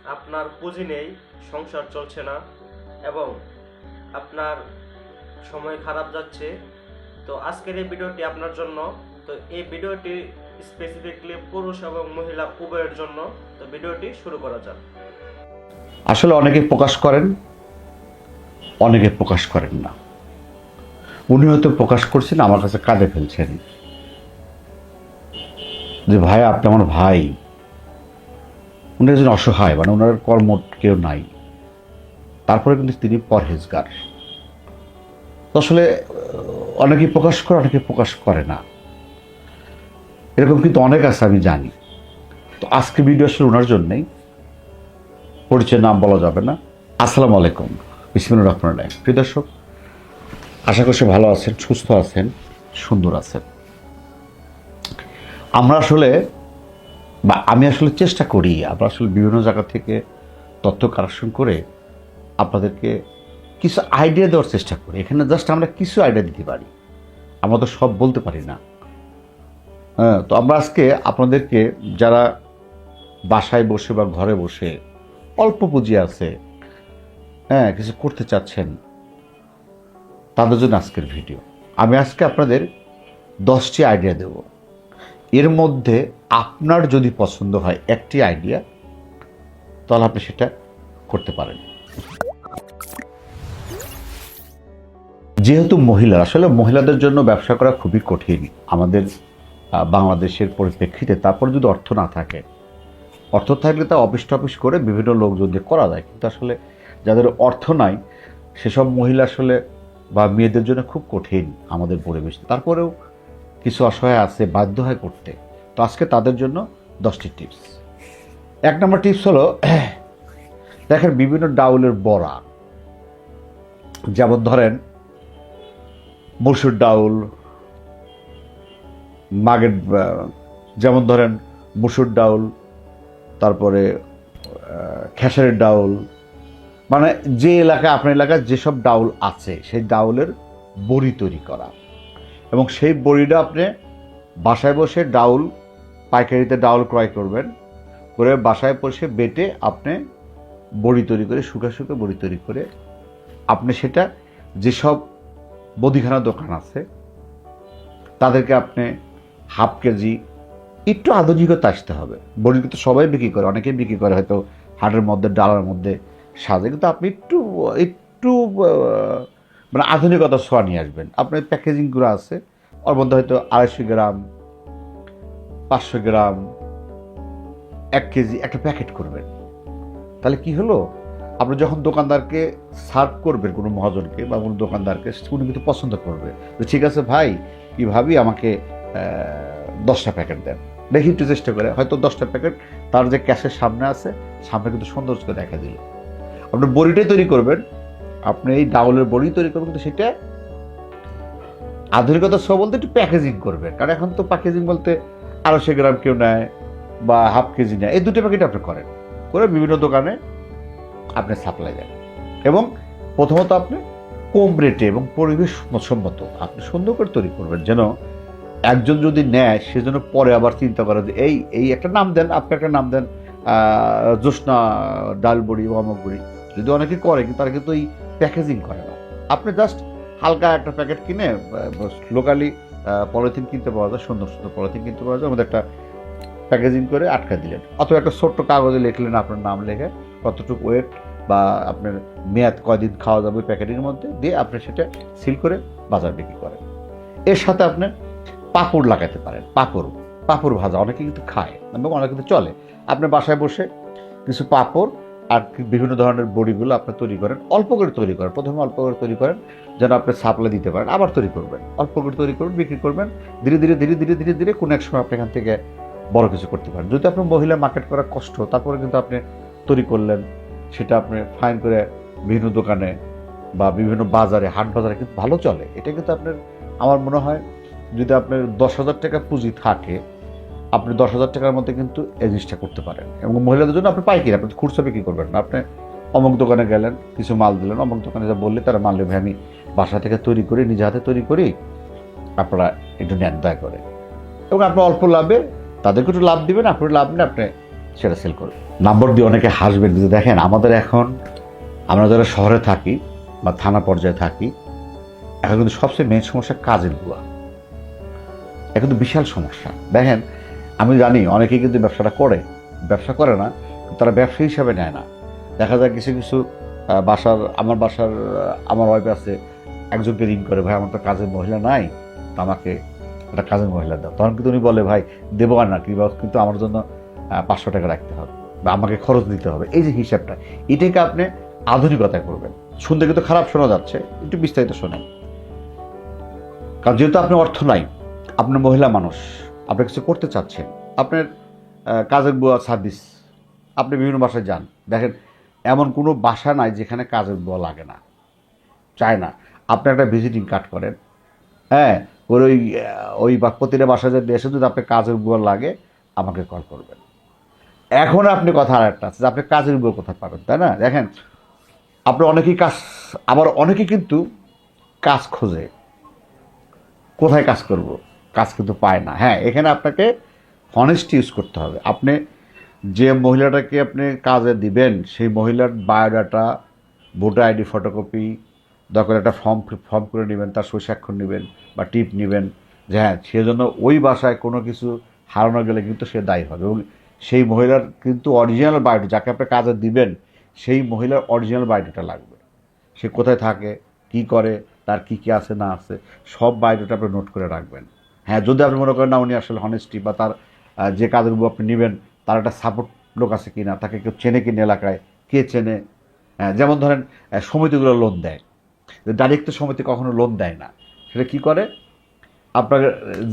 আপনার পুঁজি নেই, সংসার চলছে না এবং আপনার সময় খারাপ যাচ্ছে, তো আজকের এই ভিডিওটি আপনার জন্য। তো এই ভিডিওটি স্পেসিফিকলি পুরুষ এবং মহিলা উভয়ের জন্য। তো ভিডিওটি শুরু করা যাক। আসলে অনেকে প্রকাশ করেন, অনেকে প্রকাশ করেন না। উনি হয়তো প্রকাশ করছেন, আমার কাছে কাঁদে ফেলছেন যে ভাই, আপনি আমার ভাই। উনি একজন অসহায়, মানে ওনার কর্ম কেউ নাই, তারপরে কিন্তু তিনি পরহেজগার। তো আসলে অনেকে প্রকাশ করে, অনেকে প্রকাশ করে না, এরকম কিন্তু অনেক আছে, আমি জানি। তো আজকে ভিডিও আসলে ওনার জন্যই, পরিচয় নাম বলা যাবে না। আসসালামু আলাইকুম, বিসমিল্লাহির রহমানির রহিম। প্রিয় দর্শক, আশা করছি ভালো আছেন, সুস্থ আছেন, সুন্দর আছেন। আমরা আসলে বা আমি আসলে চেষ্টা করি, আমরা আসলে বিভিন্ন জায়গা থেকে তথ্য কালেকশন করে আপনাদেরকে কিছু আইডিয়া দেওয়ার চেষ্টা করি। এখানে জাস্ট আমরা কিছু আইডিয়া দিতে পারি, আমরা তো সব বলতে পারি না। হ্যাঁ, তো আমরা আজকে আপনাদেরকে, যারা বাসায় বসে বা ঘরে বসে অল্প পুঁজি আছে, হ্যাঁ, কিছু করতে চাচ্ছেন, তাদের জন্য আজকের ভিডিও। আমি আজকে আপনাদের 10টি আইডিয়া দেব। এর মধ্যে আপনার যদি পছন্দ হয় একটি আইডিয়া, তাহলে আপনি সেটা করতে পারেন। যেহেতু মহিলা, আসলে মহিলাদের জন্য ব্যবসা করা খুবই কঠিন আমাদের বাংলাদেশের পরিপ্রেক্ষিতে। তারপর যদি অর্থ না থাকে, অর্থ থাকলে তা অফিস টফিস করে বিভিন্ন লোকজন দিয়ে করা যায়, কিন্তু আসলে যাদের অর্থ নাই সেসব মহিলা আসলে বা মেয়েদের জন্য খুব কঠিন আমাদের পরিবেশ। তারপরেও কিছু অসহায় আছে, বাধ্য হয় করতে। তো আজকে তাদের জন্য 10টি টিপস। 1 নম্বর টিপস হলো, দেখেন বিভিন্ন ডাউলের বড়া, যেমন ধরেন মসুর ডাউল, মাগের, যেমন ধরেন মসুর ডাউল, তারপরে খেসারের ডাউল, মানে যে এলাকায়, আপনার এলাকায় যেসব ডাউল আছে সেই ডাউলের বড়ি তৈরি করা। এবং সেই বড়িটা আপনি বাসায় বসে ডাউল, পাইকারিতে ডাউল ক্রয় করবেন, করে বাসায় বসে বেটে আপনি বড়ি তৈরি করে, শুকা শুকা বড়ি তৈরি করে আপনি সেটা যেসব মুদিখানা দোকান আছে তাদেরকে আপনি হাফ কেজি, একটু আধুনিকতা আসতে হবে। বড়ি কিন্তু সবাই বিক্রি করে, অনেকেই বিক্রি করে হয়তো হাটের মধ্যে, ডালার মধ্যে সাজে, কিন্তু আপনি একটু একটু মানে আধুনিকতা ছোঁয়া নিয়ে আসবেন। আপনার প্যাকেজিংগুলো আছে, ওর মধ্যে হয়তো 250 গ্রাম, 500 গ্রাম, 1 কেজি একটা প্যাকেট করবেন। তাহলে কি হলো, আপনি যখন দোকানদারকে সার্ভ করবেন, কোনো মহাজনকে বা কোনো দোকানদারকে, উনি কিন্তু পছন্দ করবে যে ঠিক আছে ভাই, কি ভাবি আমাকে 10টা প্যাকেট দেন। দেখি একটু চেষ্টা করে, হয়তো 10টা প্যাকেট তার যে ক্যাশের সামনে আছে, সামনে কিন্তু সৌন্দর্য করে দেখা দিল। আপনি বড়িটাই তৈরি করবেন, আপনি এই ডাউলের বড়ি তৈরি করবেন, কিন্তু সেটা আধুনিকতা সব বলতে একটু প্যাকেজিং করবেন। কারণ এখন তো প্যাকেজিং বলতে 250 গ্রাম কেউ নেয় বা হাফ কেজি নেয়, এই 2টা প্যাকেট আপনি করেন, করে বিভিন্ন দোকানে আপনি সাপ্লাই দেন। এবং প্রথমত আপনি কম রেটে এবং পরিবেশ সম্মত আপনি সুন্দর করে তৈরি করবেন, যেন একজন যদি নেয় সেজন্য পরে আবার চিন্তা করে যে এই এই একটা নাম দেন, আপনি একটা নাম দেন, জ্যোৎস্না ডাল বড়ি বা অমুক বড়ি। যদি অনেকে করে, কিন্তু তারা কিন্তু এই প্যাকেজিং করে না। আপনি জাস্ট হালকা একটা প্যাকেট কিনে, লোকালি পলিথিন কিনতে পাওয়া যায়, সুন্দর সুন্দর পলিথিন কিনতে পাওয়া যায়, আমাদের একটা প্যাকেজিং করে আটকা দিলেন, অথবা একটা ছোট্ট কাগজে লিখলেন আপনার নাম লিখে, কতটুকু ওয়েট বা আপনার মেয়াদ কয়দিন খাওয়া যাবে প্যাকেটের মধ্যে দিয়ে আপনি সেটা সিল করে বাজার বিক্রি করেন। এর সাথে আপনি পাঁপড় লাগাতে পারেন। পাঁপড় ভাজা অনেকে কিন্তু খায় এবং অনেকে কিন্তু চলে। আপনি বাসায় বসে কিছু পাঁপড় আর বিভিন্ন ধরনের বড়িগুলো আপনি তৈরি করেন, অল্প করে তৈরি করেন, প্রথমে অল্প করে তৈরি করেন যেন আপনি সাপ্লাই দিতে পারেন, আবার তৈরি করবেন, অল্প করে তৈরি করবেন, বিক্রি করবেন। ধীরে ধীরে ধীরে ধীরে ধীরে ধীরে কোনো এক সময় আপনি এখান থেকে বড় কিছু করতে পারেন। যদি আপনার মহিলা মার্কেট করা কষ্ট, তারপরে কিন্তু আপনি তৈরি করলেন, সেটা আপনি ফাইন করে বিভিন্ন দোকানে বা বিভিন্ন বাজারে, হাট বাজারে কিন্তু ভালো চলে। এটা কিন্তু আপনার, আমার মনে হয় যদি আপনার 10,000 টাকা পুঁজি থাকে, আপনি 10,000 টাকার মধ্যে কিন্তু এই জিনিসটা করতে পারেন। এবং মহিলাদের জন্য আপনি পাইকারি, আপনি খুচরা বিক্রি করবেন না। আপনি অমুক দোকানে গেলেন, কিছু মাল দিলেন, অমুক দোকানে যা বললে তারা মাল নেবে, আমি বাসা থেকে তৈরি করি, নিজে হাতে তৈরি করি, আপনারা একটু নেন দয়া করে। এবং আপনি অল্প লাভে তাদেরকে একটু লাভ দিবেন, আপনি লাভ নেন, আপনি সেটা সেল করবে। নম্বর দিয়ে অনেকে হাসবেন, কিন্তু দেখেন আমাদের এখন, আমরা যারা শহরে থাকি বা থানা পর্যায়ে থাকি, এখন কিন্তু সবচেয়ে মেন সমস্যা কাজের বুয়া। এখন কিন্তু বিশাল সমস্যা। দেখেন, আমি জানি অনেকেই কিন্তু ব্যবসা করে না, তারা ব্যবসা হিসাবে নেয় না। দেখা যায় কিছু কিছু আমার ওয়াইফ আছে, একজনকে রিং করে, ভাই আমার তো কাজের মহিলা নাই, তো আমাকে একটা কাজের মহিলা দাও। তখন কিন্তু উনি বলে, ভাই দেবো আর না, কিন্তু আমার জন্য 500 টাকা রাখতে হবে বা আমাকে খরচ দিতে হবে। এই যে হিসাবটা, এটাকে আপনি আধুনিকতায় করবেন। শুনতে কিন্তু খারাপ শোনা যাচ্ছে, একটু বিস্তারিত শোনেন। কারণ যেহেতু আপনার অর্থ নাই, আপনার মহিলা মানুষ, আপনি কিছু করতে চাচ্ছেন, আপনার কাজের বুয়া সার্ভিস, আপনি বিভিন্ন বাসায় যান, দেখেন এমন কোনো বাসা নাই যেখানে কাজের বুয়া লাগে না, চায় না। আপনি একটা ভিজিটিং কার্ড করেন, হ্যাঁ, ওই প্রতিটা বাসায় যদি এসে যদি আপনার কাজের বুয়া লাগে, আমাকে কল করবেন। এখন আপনি কথা আর একটা আছে যে আপনি কাজের বুয়া কোথায় পাবেন, তাই না? দেখেন, আপনি আবার অনেকেই কিন্তু কাজ খোঁজে, কোথায় কাজ করব, কাজ কিন্তু পায় না। হ্যাঁ, এখানে আপনাকে হনেস্টি ইউজ করতে হবে। আপনি যে মহিলাটাকে আপনি কাজে দিবেন, সেই মহিলার বায়োডাটা, ভোটার আইডি ফটোকপি, দরকার একটা ফর্ম করে নেবেন, তার স্বাক্ষর নেবেন বা টিপ নেবেন, যে হ্যাঁ, সেজন্য ওই বাসায় কোনো কিছু হারানো গেলে কিন্তু সে দায়ী হবে। এবং সেই মহিলার কিন্তু অরিজিনাল বায়োডা, যাকে আপনি কাজে দিবেন, সেই মহিলার অরিজিনাল বায়োডাটা লাগবে। সে কোথায় থাকে, কি করে, তার কি কি আছে না আছে, সব বায়োডাটা আপনি নোট করে রাখবেন। হ্যাঁ, যদি আপনি মনে করেন না উনি আসলে হনেস্টি, বা তার যে কাজের উপর আপনি নেবেন তার একটা সাপোর্ট লোক আছে কিনা, তাকে কেউ চেনে কিনা, এলাকায় কে চেনে। যেমন ধরেন সমিতিগুলো লোন দেয়, ডাইরেক্ট তো সমিতি কখনো লোন দেয় না। সেটা কি করে, আপনার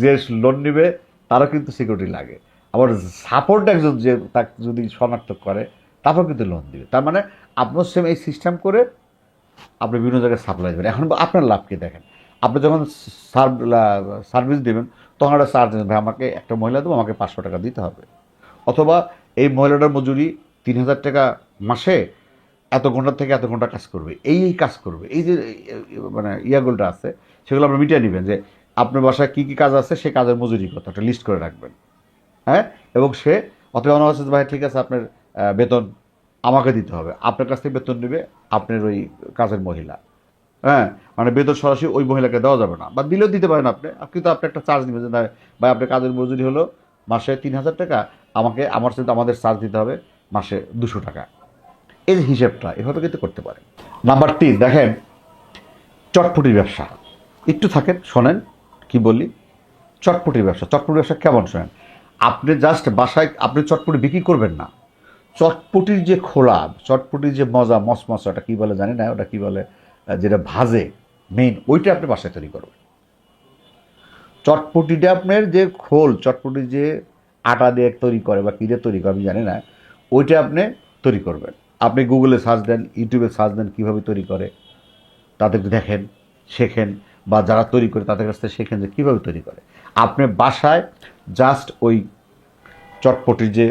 যে লোন নেবে তারও কিন্তু সিকিউরিটি লাগে, আবার সাপোর্ট একজন যে তাকে যদি শনাক্ত করে, তারপর কিন্তু লোন দিবে। তার মানে আপনার সেম এই সিস্টেম করে আপনি বিভিন্ন জায়গায় সাপ্লাই দেবেন। এখন আপনার লাভ কি দেখেন, আপনি যখন সার্ভিস দেবেন, তখন একটা চার্জ দেবেন, ভাই আমাকে একটা মহিলা দেবো, আমাকে 500 টাকা দিতে হবে। অথবা এই মহিলাটার মজুরি 3000 টাকা মাসে, এত ঘন্টা থেকে এত ঘন্টা কাজ করবে, এই কাজ করবে। এই যে মানে ইয়াগুলোটা আছে, সেগুলো আপনি মিটিয়ে নেবেন, যে আপনার বাসায় কী কী কাজ আছে, সে কাজের মজুরি কত, একটা লিস্ট করে রাখবেন। হ্যাঁ, এবং সে অথবা অনেক আছে, ভাই ঠিক আছে আপনার বেতন আমাকে দিতে হবে, আপনার কাছ থেকে বেতন নেবে আপনার ওই কাজের মহিলা। হ্যাঁ, মানে বেতন সরাসরি ওই মহিলাকে দেওয়া যাবে না, বা দিলেও দিতে পারেন আপনি, কিন্তু আপনি একটা চার্জ নেবেন, যে না ভাই আপনার কাজের মজুরি হলো মাসে 3000 টাকা, আমার সাথে আমাদের চার্জ দিতে হবে মাসে 200 টাকা। এই যে হিসেবটা এভাবে কিন্তু করতে পারেন। নাম্বার 3, দেখেন চটপটির ব্যবসা। একটু থাকেন, শোনেন কি বলি। চটপটির ব্যবসা কেমন শোনেন। আপনি জাস্ট বাসায় আপনি চটপটি বিক্রি করবেন না, চটপটির যে খোলা, চটপটির যে মজা, মসমসা, ওটা কী বলে জানি না, ওটা কী বলে, যেটা ভাজে মেইন, ওইটা আপনি বাসায় তৈরি করবেন। চটপটিটা আপনার যে খোল, চটপটি যে আটা দিয়ে তৈরি করে বা কী দিয়ে তৈরি করে আমি জানি না, ওইটা আপনি তৈরি করবেন। আপনি গুগলে সার্চ দেন, ইউটিউবে সার্চ দেন কীভাবে তৈরি করে, তাদেরকে দেখেন, শেখেন, বা যারা তৈরি করে তাদের কাছ থেকে শেখেন যে কীভাবে তৈরি করে। আপনি বাসায় জাস্ট ওই চটপটির যে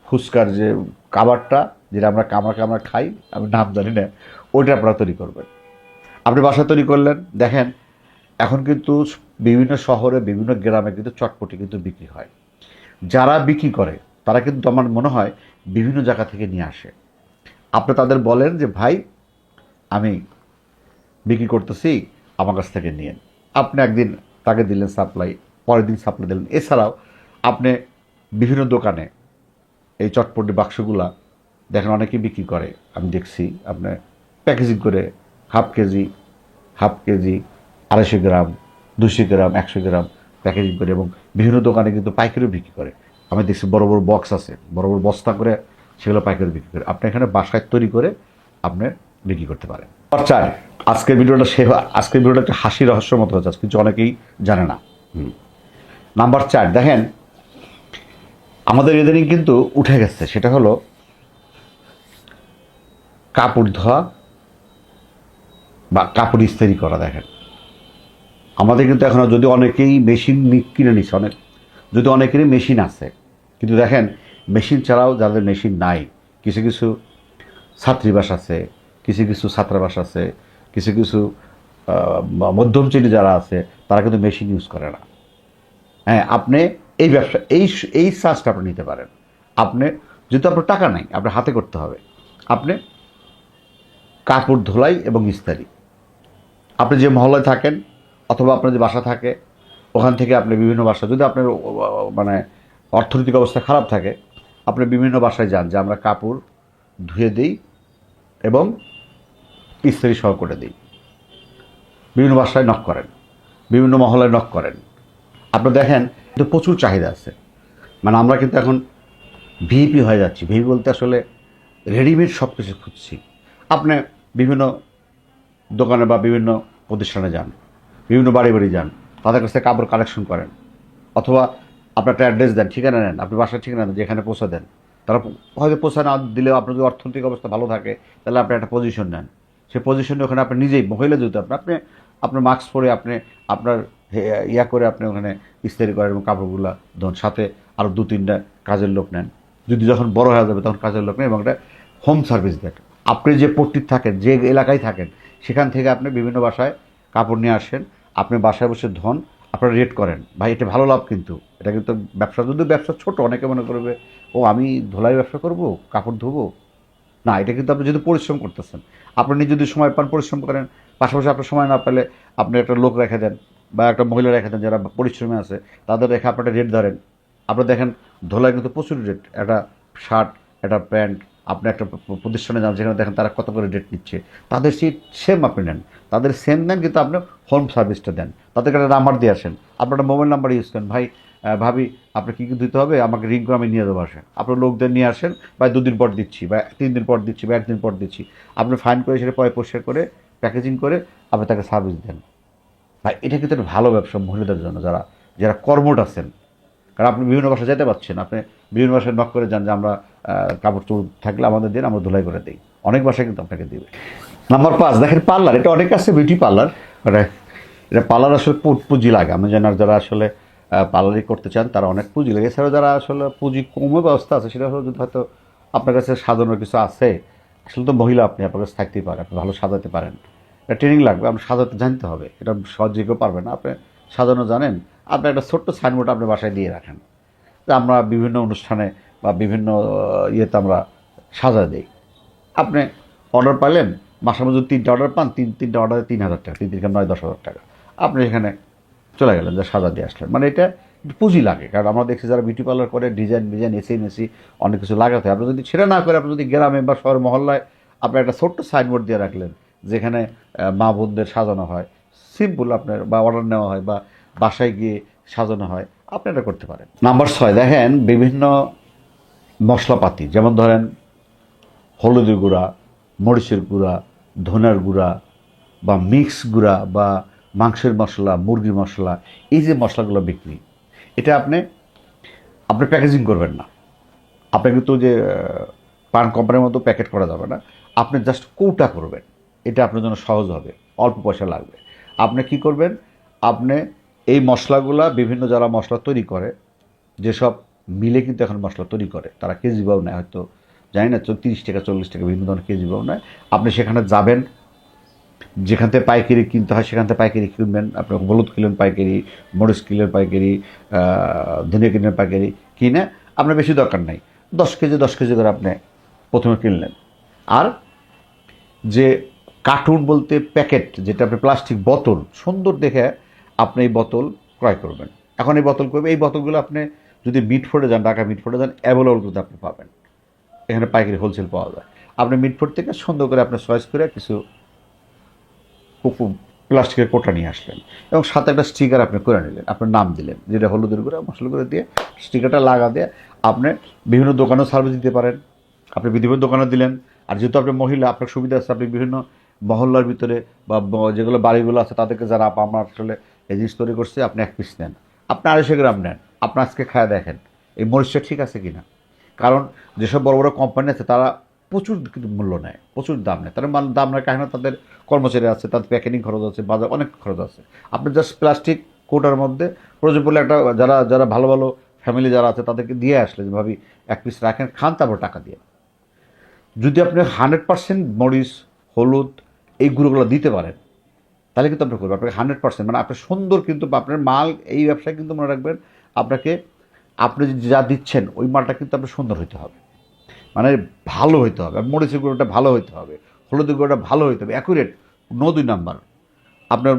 ফুচকার যে কাবারটা, যেটা আমরা খাই, আমি নাম জানি না, ওইটা আপনারা তৈরি করবেন। আপনি বাসায় তৈরি করলেন, দেখেন এখন কিন্তু বিভিন্ন শহরে, বিভিন্ন গ্রামে কিন্তু চটপটি কিন্তু বিক্রি হয়। যারা বিক্রি করে তারা কিন্তু আমার মনে হয় বিভিন্ন জায়গা থেকে নিয়ে আসে। আপনি তাদের বলেন যে ভাই আমি বিক্রি করতেছি, আমার কাছ থেকে নিয়েন। আপনি একদিন তাকে দিলেন সাপ্লাই, পরের দিন সাপ্লাই দিলেন। এছাড়াও আপনি বিভিন্ন দোকানে এই চটপটি বাক্সগুলা দেখেন অনেকেই বিক্রি করে, আমি দেখছি আপনার প্যাকেজিং করে হাফ কেজি, 250 গ্রাম, 200 গ্রাম, 100 গ্রাম প্যাকেজিং করে, এবং বিভিন্ন দোকানে কিন্তু পাইকারিও বিক্রি করে। আমি দেখছি বড় বড় বক্স আছে, বড় বড় বস্তা করে সেগুলো পাইকারি বিক্রি করে। আপনি এখানে বাসায় তৈরি করে আপনি বিক্রি করতে পারেন। চার, আজকের ভিডিওটা একটা হাসি রহস্যের মতো হচ্ছে, কিছু অনেকেই জানে না। নাম্বার 4, দেখেন আমাদের ইদানিং কিন্তু উঠে গেছে, সেটা হলো কাপড় ধোয়া বা কাপড় ইস্ত্রি করা। দেখেন আমাদের কিন্তু এখন, যদি অনেকেই মেশিন কিনে নিচ্ছে, যদি অনেকেরই মেশিন আছে, কিন্তু দেখেন মেশিন ছাড়াও যাদের মেশিন নাই, কিছু কিছু ছাত্রীবাস আছে, কিছু কিছু ছাত্রাবাস আছে, কিছু কিছু মধ্যম শ্রেণী যারা আছে, তারা কিন্তু মেশিন ইউজ করে না। হ্যাঁ, আপনি এই ব্যবসা এই সার্চটা আপনি নিতে পারেন। আপনি যেহেতু আপনার টাকা নাই, আপনার হাতে করতে হবে। আপনি কাপড় ধোলাই এবং ইস্তারি, আপনি যে মহল্লায় থাকেন অথবা আপনার যে বাসা থাকে ওখান থেকে আপনি বিভিন্ন বাসা, যদি আপনার মানে অর্থনৈতিক অবস্থা খারাপ থাকে, আপনি বিভিন্ন বাসায় যান যে আমরা কাপড় ধুয়ে দিই এবং ইস্ত্রি সহ করে দিই। বিভিন্ন বাসায় নক করেন, বিভিন্ন মহল্লায় নক করেন। আপনি দেখেন কিন্তু প্রচুর চাহিদা আছে। মানে আমরা কিন্তু এখন ভিপি হয়ে যাচ্ছি। ভিপি বলতে আসলে রেডিমেড সব কিছু খুঁজছি। আপনি বিভিন্ন দোকানে বা বিভিন্ন প্রতিষ্ঠানে যান, বিভিন্ন বাড়ি বাড়ি যান, তাদের কাছ থেকে কাপড় কালেকশন করেন, অথবা আপনার একটা অ্যাড্রেস দেন, ঠিকানা নেন, আপনি বাসার ঠিকানা দেন, যেখানে পৌঁছে দেন। তারা হয়তো পৌঁছে না দিলেও আপনার যদি অর্থনৈতিক অবস্থা ভালো থাকে তাহলে আপনি একটা পজিশন নেন। সেই পজিশনে ওখানে আপনি নিজেই মহিলা যেহেতু আপনি আপনার মাস্ক পরে আপনি আপনার ইয়া করে আপনি ওখানে ইস্ত্রি করেন এবং কাপড়গুলো ধরুন সাথে আরও 2-3টা কাজের লোক নেন। যদি যখন বড় হয়ে যাবে তখন কাজের লোক নেন এবং একটা হোম সার্ভিস দেন। আপনি যে পট্টিতে থাকেন, যে এলাকায় থাকেন, সেখান থেকে আপনি বিভিন্ন বাসায় কাপড় নিয়ে আসেন, আপনি বাসায় বসে ধন, আপনারা রেট করেন। ভাই এটা ভালো লাভ, কিন্তু এটা কিন্তু ব্যবসা, যদি ব্যবসা ছোট, অনেকে মনে করবে ও আমি ধোলাই ব্যবসা করব, কাপড় ধোবো। না, এটা কিন্তু আপনি যদি পরিশ্রম করতেছেন, আপনি নিজে যদি সময় পান পরিশ্রম করেন, পাশাপাশি আপনার সময় না পেলে আপনি একটা লোক রেখে দেন বা একটা মহিলা রেখে দেন যারা পরিশ্রমে আছে, তাদের রেখে আপনি একটা রেট ধরেন। আপনি দেখেন ধোলাই কিন্তু প্রচুর রেট, একটা শার্ট, একটা প্যান্ট, আপনি একটা প্রতিষ্ঠানে যান যেখানে দেখেন তারা কত করে রেট নিচ্ছে, তাদের সেই সেম আপনি নেন, তাদের সেম নেন, কিন্তু আপনি হোম সার্ভিসটা দেন। তাদেরকে একটা নাম্বার দিয়ে আসেন, আপনার একটা মোবাইল নাম্বার ইউজ করেন, ভাই ভাবি আপনার কী কী দিতে হবে আমাকে রিং করে আমি নিয়ে দেবো আসেন। আপনার লোকদের নিয়ে আসেন, বা 2 দিন পর দিচ্ছি, বা 3 দিন পর দিচ্ছি, বা 1 দিন পর দিচ্ছি। আপনি ফাইন করে সেটা পরিষ্কার করে প্যাকেজিং করে আপনি তাকে সার্ভিস দেন। ভাই এটা কিন্তু একটা ভালো ব্যবসা মহিলাদের জন্য, যারা যারা কর্মঠ আছেন। কারণ আপনি বিভিন্ন বাসায় যেতে পারছেন, আপনি বিভিন্ন বাসায় নক করে যান যে আমরা কাপড় চোপড় থাকলে আমাদের দিন, আমরা ধুলাই করে দিই। অনেক বাসায় কিন্তু আপনাকে দিবে। নাম্বার 5 দেখেন পার্লার। এটা অনেক আছে বিউটি পার্লার, এটা পার্লার আসলে পুঁজি লাগে। আমি জানি যারা আসলে পার্লারই করতে চান তারা অনেক পুঁজি লাগে। এছাড়াও যারা আসলে পুঁজি কমে ব্যবস্থা আছে, সেটা হলো যদি হয়তো আপনার কাছে সাজানোর কিছু আছে, আসলে তো মহিলা আপনি আপনার কাছে থাকতেই পারেন, আপনি ভালো সাজাতে পারেন। এটা ট্রেনিং লাগবে, আপনি সাজাতে জানতে হবে, এটা সহজে কেউ পারবে না। আপনি সাজানো জানেন, আপনি একটা ছোট্ট সাইনবোর্ড আপনি বাসায় দিয়ে রাখেন যে আমরা বিভিন্ন অনুষ্ঠানে বা বিভিন্ন ইয়েতে আমরা সাজা দিই। আপনি অর্ডার পাইলেন, মাসের মধ্যে 3টা অর্ডার পান, তিনটা অর্ডারে 3,000 টাকা, 3 9-10,000 টাকা, আপনি এখানে চলে গেলেন যে সাজা দিয়ে আসলেন। মানে এটা একটু পুঁজি লাগে। কারণ আমরা দেখছি যারা বিউটি পার্লার করে ডিজাইন এসি অনেক কিছু লাগাতে হয়। আপনি যদি সেটা না করে আপনি যদি গ্রামে বা শহর মহল্লায় আপনি একটা ছোট্ট সাইনবোর্ড দিয়ে রাখলেন যেখানে মা বোনদের সাজানো হয়, সিম্পল আপনার, বা অর্ডার নেওয়া হয় বা বাসায় গিয়ে সাজানো হয়, আপনি এটা করতে পারেন। নাম্বার 6 দেখেন বিভিন্ন মশলাপাতি, যেমন ধরেন হলুদের গুঁড়া, মরিচের গুঁড়া, ধনের গুঁড়া, বা মিক্স গুঁড়া, বা মাংসের মশলা, মুরগির মশলা, এই যে মশলাগুলো বিক্রি, এটা আপনি আপনি প্যাকেজিং করবেন না। আপনি কিন্তু যে পান কোম্পানির মতো প্যাকেট করা যাবে না, আপনি জাস্ট কৌটা করবেন। এটা আপনার জন্য সহজ হবে, অল্প পয়সা লাগবে। আপনি কি করবেন, আপনি এই মশলাগুলা বিভিন্ন যারা মশলা তৈরি করে, যেসব মিলে কিন্তু এখন মশলা তৈরি করে, তারা কেজি ভাও নেয়, হয়তো জানি না 30 টাকা 40 টাকা বিভিন্ন ধরনের কেজি ভাও নেয়। আপনি সেখানে যাবেন, যেখান থেকে পাইকারি কিনতে হয় সেখান থেকে পাইকারি কিনবেন। আপনি হলুদ কিনলেন পাইকারি, মরিচ কিনলেন পাইকারি, ধনিয়া কিনলেন পাইকারি, কিনে আপনার বেশি দরকার নাই, 10 কেজি করে আপনি প্রথমে কিনলেন। আর যে কার্টুন বলতে প্যাকেট, যেটা আপনি প্লাস্টিক বোতল সুন্দর দেখে আপনি এই বোতল ক্রয় করবেন। এখন এই বোতল করবে, এই বোতলগুলো আপনি যদি মিটফোর্ডে যান, ঢাকা মিটফোর্ডে যান, অ্যাভেলেবল কিন্তু আপনি পাবেন। এখানে পাইকারি হোলসেল পাওয়া যায়। আপনি মিটফোর্ড থেকে সুন্দর করে আপনি চয়েস করে কিছু প্লাস্টিকের কোটা নিয়ে আসলেন এবং সাথে একটা স্টিকার আপনি করে নিলেন, আপনার নাম দিলেন, যেটা হলুদের গুঁড়া মশলা করে দিয়ে স্টিকারটা লাগা দিয়ে আপনি বিভিন্ন দোকানেও সার্ভিস দিতে পারেন। আপনি বিভিন্ন দোকানে দিলেন। আর যেহেতু আপনি মহিলা, আপনার সুবিধা আছে, আপনি বিভিন্ন মহল্লার ভিতরে বা যেগুলো বাড়িগুলো আছে তাদেরকে যারা আমরা আসলে এই জিনিস তৈরি করছে, আপনি 1 পিস নেন, আপনি 250 গ্রাম নেন, আপনি আজকে খায় দেখেন এই মরিচটা ঠিক আছে কিনা। কারণ যেসব বড় বড় কোম্পানি আছে তারা প্রচুর কিন্তু মূল্য নেয়, প্রচুর দাম নেয়। তারা দাম নেয় কারণ তাদের কর্মচারী আছে, তাদের প্যাকেটিং খরচ আছে, বাজার অনেক খরচ আছে। আপনি জাস্ট প্লাস্টিক কোটার মধ্যে প্রয়োজন পড়লে একটা যারা যারা ভালো ভালো ফ্যামিলি যারা আছে তাদেরকে দিয়ে আসলে যে ভাবি 1 পিস রাখেন, খান, তারপর টাকা দিয়ে। যদি আপনি 100% মরিচ, হলুদ এই গুঁড়োগুলো দিতে পারেন, তাহলে কিন্তু আপনি করবেন। আপনাকে 100% মানে আপনার সুন্দর, কিন্তু আপনার মাল এই ব্যবসায় কিন্তু মনে রাখবেন আপনাকে আপনি যা দিচ্ছেন ওই মালটা কিন্তু আপনার সুন্দর হইতে হবে, মানে ভালো হইতে হবে, মরিচের গুঁড়োটা ভালো হইতে হবে, হলুদের গুঁড়োটা ভালো হইতে হবে, অ্যাকুরেট, নো 2 নাম্বার। আপনার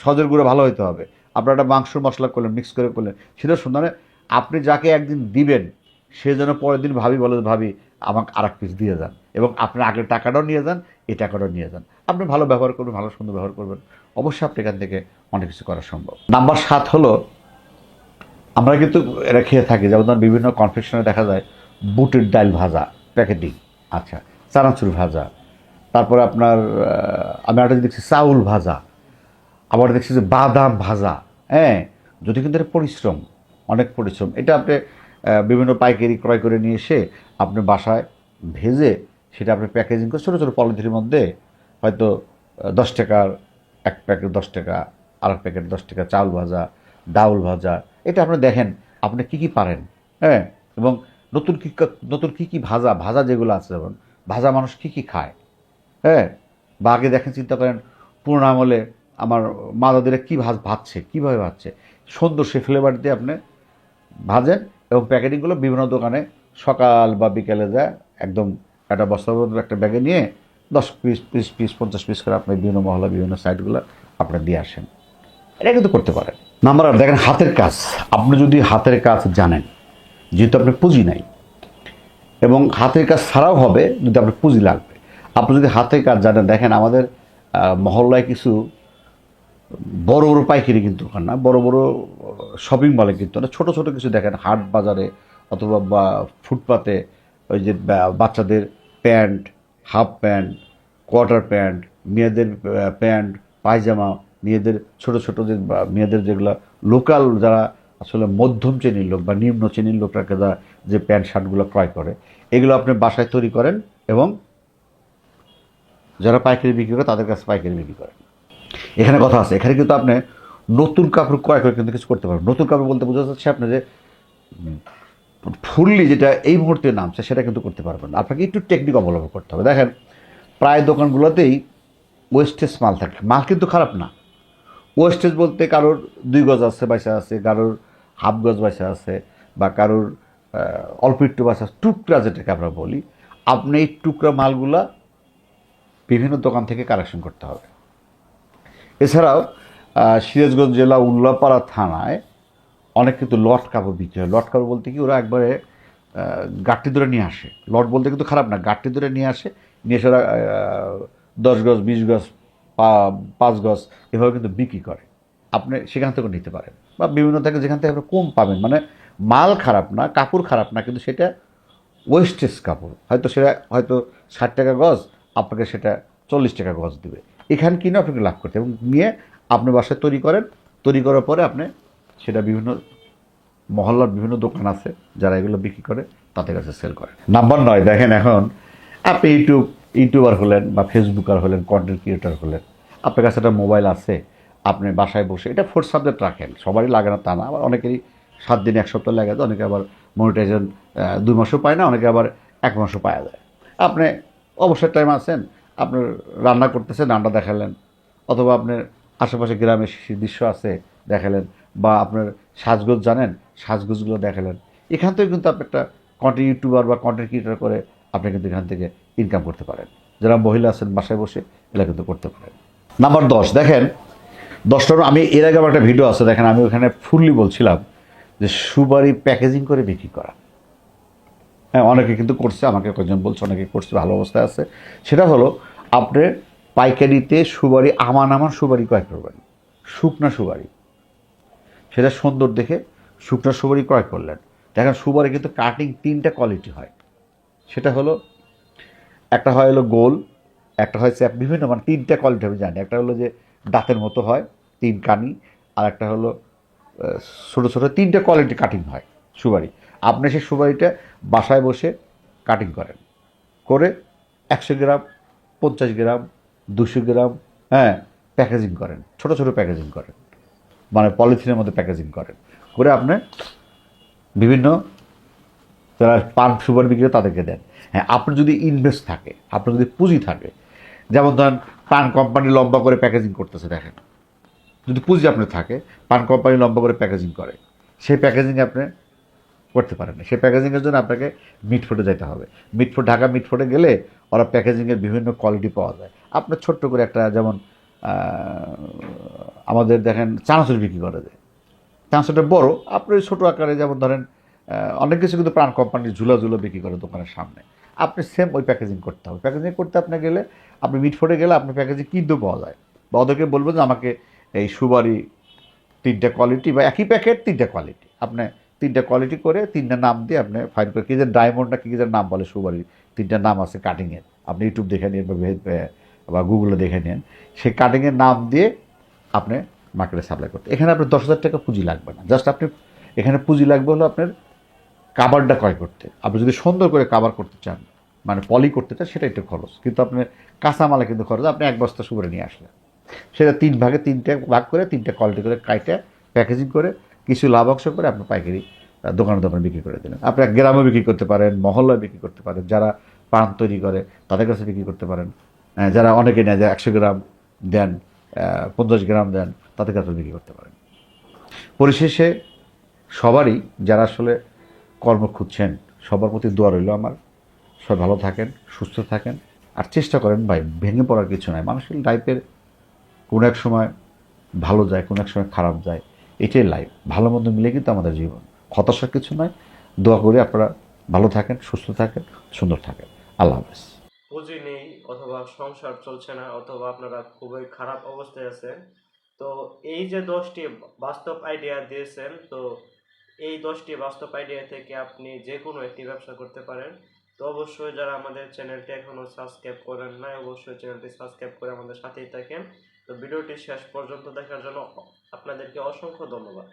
সজের গুঁড়ো ভালো হইতে হবে। আপনার একটা মাংসর মশলা করলেন, মিক্স করে করলেন, সেটা সুন্দর। মানে আপনি যাকে একদিন দিবেন সে যেন পরের দিন ভাবি বলে, ভাবি আমাকে আর এক পিস দিয়ে যান, এবং আপনার আগের টাকাটাও নিয়ে যান, এই টাকাটাও নিয়ে যান। আপনি ভালো ব্যবহার করবেন, ভালো সুন্দর ব্যবহার করবেন, অবশ্যই আপনি এখান থেকে অনেক কিছু করা সম্ভব। নাম্বার 7 হলো, আমরা কিন্তু এটা খেয়ে থাকি, যেমন ধরুন বিভিন্ন কনফেকশনে দেখা যায় বুটের ডাল ভাজা প্যাকেটিং, আচ্ছা, চানাচুর ভাজা, তারপরে আপনার আমি একটা দেখছি চাউল ভাজা, আবার দেখছি যে বাদাম ভাজা। হ্যাঁ, যদি কিন্তু এটা পরিশ্রম, অনেক পরিশ্রম। এটা আপনি বিভিন্ন পাইকারি ক্রয় করে নিয়ে এসে আপনি বাসায় ভেজে সেটা আপনি প্যাকেজিং করে ছোটো ছোটো পলিথিনের মধ্যে, হয়তো 10 টাকার এক প্যাকেট 10 টাকা, আর এক প্যাকেট 10 টাকা চাউল ভাজা, ডাউল ভাজা। এটা আপনি দেখেন আপনি কী কী পারেন। হ্যাঁ, এবং নতুন কী ভাজা ভাজা যেগুলো আছে, যেমন ভাজা মানুষ কী কী খায়। হ্যাঁ, বা আগে দেখেন, চিন্তা করেন পুরোনো আমলে আমার মা দাদিরা কী ভাজছে, কীভাবে ভাজছে, সুন্দর সে ফ্লেভার দিয়ে আপনি ভাজেন, এবং প্যাকেটিংগুলো বিভিন্ন দোকানে সকাল বা বিকেলে যায় একদম একটা বস্তার মধ্যে একটা ব্যাগে নিয়ে 10 পিস 20 পিস 50 পিস করে আপনি বিভিন্ন মহল্লা বিভিন্ন সাইটগুলো আপনি দিয়ে আসেন। এটা কিন্তু করতে পারেন। নাম্বার 8, দেখেন হাতের কাজ। আপনি যদি হাতের কাজ জানেন, যেহেতু আপনার পুঁজি নাই, এবং হাতের কাজ ছাড়াও হবে যদি আপনার পুঁজি লাগবে, আপনি যদি হাতের কাজ জানেন, দেখেন আমাদের মহল্লায় কিছু বড় বড় পাইকারি কিন্তু দোকান না, বড় বড় শপিং মলে কিন্তু না, ছোটো ছোটো কিছু দেখেন হাট বাজারে অথবা বা ফুটপাতে, ওই যে বাচ্চাদের pant, half pant, quarter pant, মেয়েদের প্যান্ট, পায়জামা, মেয়েদের ছোটো ছোটো যে মেয়েদের যেগুলো লোকাল, যারা আসলে মধ্যম শ্রেণীর লোক বা নিম্ন শ্রেণীর লোকটাকে যারা যে প্যান্ট শার্টগুলো ক্রয় করে, এগুলো আপনি বাসায় তৈরি করেন, এবং যারা পাইকারি বিক্রি করে তাদের কাছে পাইকারি বিক্রি করেন। এখানে কথা আছে, এখানে কিন্তু আপনি নতুন কাপড় ক্রয় করে কিন্তু কিছু করতে পারবেন। নতুন কাপড় বলতে বোঝা যাচ্ছে আপনি যে ফুললি যেটা এই মুহূর্তে নামছে সেটা কিন্তু করতে পারবেন না, আপনাকে একটু টেকনিক অবলম্বন করতে হবে। দেখেন প্রায় দোকানগুলোতেই ওয়েস্টেজ মাল থাকে, মাল কিন্তু খারাপ না। ওয়েস্টেজ বলতে কারোর 2 গজ আছে বাইসা আছে, কারোর হাফ গজ বাইসা আছে, বা কারোর অল্প একটু বাইসা, টুকরা যেটাকে আমরা বলি। আপনি এই টুকরা মালগুলা বিভিন্ন দোকান থেকে কালেকশন করতে হবে। এছাড়াও সিরাজগঞ্জ জেলা উল্লাপাড়া থানায় অনেক কিন্তু লট কাপড় বিক্রি হয়। লট কাপড় বলতে কি, ওরা একবারে গাঁটটি ধরে নিয়ে আসে। লট বলতে কিন্তু খারাপ না, গাঁটটি ধরে নিয়ে আসে, নিয়ে এসে ওরা 10 গজ 20 গজ 5 গজ এভাবে কিন্তু বিক্রি করে। আপনি সেখান থেকে নিতে পারেন, বা বিভিন্ন থেকে যেখান থেকে আপনি কম পাবেন, মানে মাল খারাপ না, কাপড় খারাপ না, কিন্তু সেটা ওয়েস্টেজ কাপড়, হয়তো সেটা হয়তো 60 টাকা গজ, আপনাকে সেটা 40 টাকা গজ দেবে। এখানে কিনে আপনাকে লাভ করতে, এবং নিয়ে আপনি বাসায় তৈরি করেন, তৈরি করার পরে আপনি সেটা বিভিন্ন মহল্লার বিভিন্ন দোকান আছে যারা এগুলো বিক্রি করে, তাদের কাছে সেল করে। নাম্বার 9, দেখেন এখন আপনি ইউটিউবার হলেন বা ফেসবুকার হলেন, কন্টেন্ট ক্রিয়েটার হলেন, আপনার কাছে একটা মোবাইল আছে, আপনি বাসায় বসে এটা 4 সাবজেক্ট রাখেন, সবারই লাগে না তা না, আবার অনেকেরই 7 দিন 1 সপ্তাহ লাগে, অনেকে আবার মনিটাইজেশন 2 মাসও পায় না, অনেকে আবার 1 মাসও পাওয়া যায়। আপনি অবসর টাইম আছেন, আপনার রান্না করতেছেন, রান্না দেখালেন, অথবা আপনার আশেপাশে গ্রামের দৃশ্য আছে দেখালেন, বা আপনার সাজগোজ জানেন, সাজগোজগুলো দেখালেন। এখান থেকে কিন্তু আপনি একটা কন্টেন্ট ইউটিউবার বা কন্টেন্ট ক্রিয়েটার করে আপনি কিন্তু এখান থেকে ইনকাম করতে পারেন। যারা মহিলা আছেন বাসায় বসে এগুলো কিন্তু করতে পারেন। নাম্বার 10, দেখেন 10টার আমি এর আগে আমার একটা ভিডিও আছে, দেখেন আমি ওখানে ফুললি বলছিলাম যে সুপারি প্যাকেজিং করে বিক্রি করা। হ্যাঁ, অনেকে কিন্তু করছে, আমাকে কয়েকজন বলছে অনেকে করছে, ভালো অবস্থায় আছে। সেটা হলো আপনি পাইকারিতে সুপারি, আমান সুপারি ক্রয় করবেন, শুকনা সুপারি, সেটা সুন্দর দেখে শুকনো সুপারি ক্রয় করলেন। দেখেন সুপারি কিন্তু কাটিং 3টা কোয়ালিটি হয়, সেটা হলো একটা হয় হলো গোল, একটা হয় বিভিন্ন, মানে 3টা কোয়ালিটি আমি জানি। একটা হলো যে দাঁতের মতো হয় 3 কানি, আর একটা হলো ছোটো ছোটো 3টা কোয়ালিটি কাটিং হয় সুপারি। আপনি সেই সুপারিটা বাসায় বসে কাটিং করেন, করে 100 গ্রাম 50 গ্রাম 200 গ্রাম, হ্যাঁ, প্যাকেজিং করেন, ছোটো ছোটো প্যাকেজিং করেন, মানে পলিথিনের মধ্যে প্যাকেজিং করেন, করে আপনি বিভিন্ন যারা পান সুপারি বিক্রি তাদেরকে দেন। হ্যাঁ, আপনার যদি ইনভেস্ট থাকে, আপনার যদি পুঁজি থাকে, যেমন ধরেন পান কোম্পানি লম্বা করে প্যাকেজিং করতেছে, দেখেন যদি পুঁজি আপনার থাকে, পান কোম্পানি লম্বা করে প্যাকেজিং করে, সেই প্যাকেজিং আপনি করতে পারেন না। সেই প্যাকেজিংয়ের জন্য আপনাকে মিটফোর্ডে যেতে হবে। ঢাকা মিটফোর্ডে গেলে ওরা প্যাকেজিংয়ের বিভিন্ন কোয়ালিটি পাওয়া যায়। আপনার ছোট্ট করে একটা যেমন আমাদের দেখেন চানাচুর বিক্রি করে যায়, চানাচুরটা বড়, আপনি ছোটো আকারে যেমন ধরেন অনেক কিছু কিন্তু প্রাণ কোম্পানির ঝুলা বিক্রি করে দোকানের সামনে, আপনি সেম ওই প্যাকেজিং করতে হবে। প্যাকেজিং করতে আপনি গেলে, আপনি মিটফোর্ডে গেলে আপনার প্যাকেজিং কিনতেও পাওয়া যায়, বা ওদেরকে বলবেন যে আমাকে এই সুবারি 3টা কোয়ালিটি বা একই প্যাকেট 3টা কোয়ালিটি, আপনি 3টা কোয়ালিটি করে 3টা নাম দিয়ে আপনি ফাইন করে, কি যে ডায়মন্ড না কি যে নাম বলে সুবারির 3টা নাম আছে কাটিংয়ের, আপনি ইউটিউব দেখে নিন বা গুগলে দেখে নিন, সেই কাটিংয়ের নাম দিয়ে আপনি মার্কেটে সাপ্লাই করতে। এখানে আপনার 10,000 টাকা পুঁজি লাগবে না, জাস্ট আপনি এখানে পুঁজি লাগবে হলো আপনার কাভারটা ক্রয় করতে। আপনি যদি সুন্দর করে কাভার করতে চান, মানে পলি করতে চান, সেটা একটু খরচ, কিন্তু আপনার কাঁচামালে কিন্তু খরচ। আপনি 1 বস্তা সুপারি নিয়ে আসলেন, সেটা 3 ভাগে 3টে ভাগ করে 3টা কোয়ালিটি করে কাইটে প্যাকেজিং করে কিছু লাভ অংশ করে আপনি পাইকারি দোকানে বিক্রি করে দিলেন। আপনি গ্রামে বিক্রি করতে পারেন, মহল্লায় বিক্রি করতে পারেন, যারা পান তৈরি করে তাদের কাছে বিক্রি করতে পারেন, যারা অনেকে নেয় যে 100 গ্রাম দেন, 50 গ্রাম দেন, তাদের কাছে বিক্রি করতে পারেন। পরিশেষে সবারই যারা আসলে কর্ম খুঁজছেন, সবার প্রতি দোয়া রইল আমার, সবাই ভালো থাকেন, সুস্থ থাকেন, আর চেষ্টা করেন ভাই, ভেঙে পড়ার কিছু নাই। মানুষের লাইফের কোনো এক সময় ভালো যায়, কোনো এক সময় খারাপ যায়, এটাই লাইফ। ভালো মন্দ মিলে কিন্তু আমাদের জীবন, হতাশার কিছু নয়। দোয়া করি আপনারা ভালো থাকেন, সুস্থ থাকেন, সুন্দর থাকেন। আল্লাহ হাফেজ। পুঁজি নেই অথবা সংসার চলছে না অথবা আপনারা খুবই খারাপ অবস্থায় আছেন, তো এই যে 10টি বাস্তব আইডিয়া দিয়েছেন, তো এই 10টি বাস্তব আইডিয়া থেকে আপনি যে কোনো একটি ব্যবসা করতে পারেন। তো অবশ্যই যারা আমাদের চ্যানেলটি এখনো সাবস্ক্রাইব করেন নাই, অবশ্যই চ্যানেলটি সাবস্ক্রাইব করে আমাদের সাথেই থাকেন। তো ভিডিওটি শেষ পর্যন্ত দেখার জন্য আপনাদেরকে অসংখ্য ধন্যবাদ।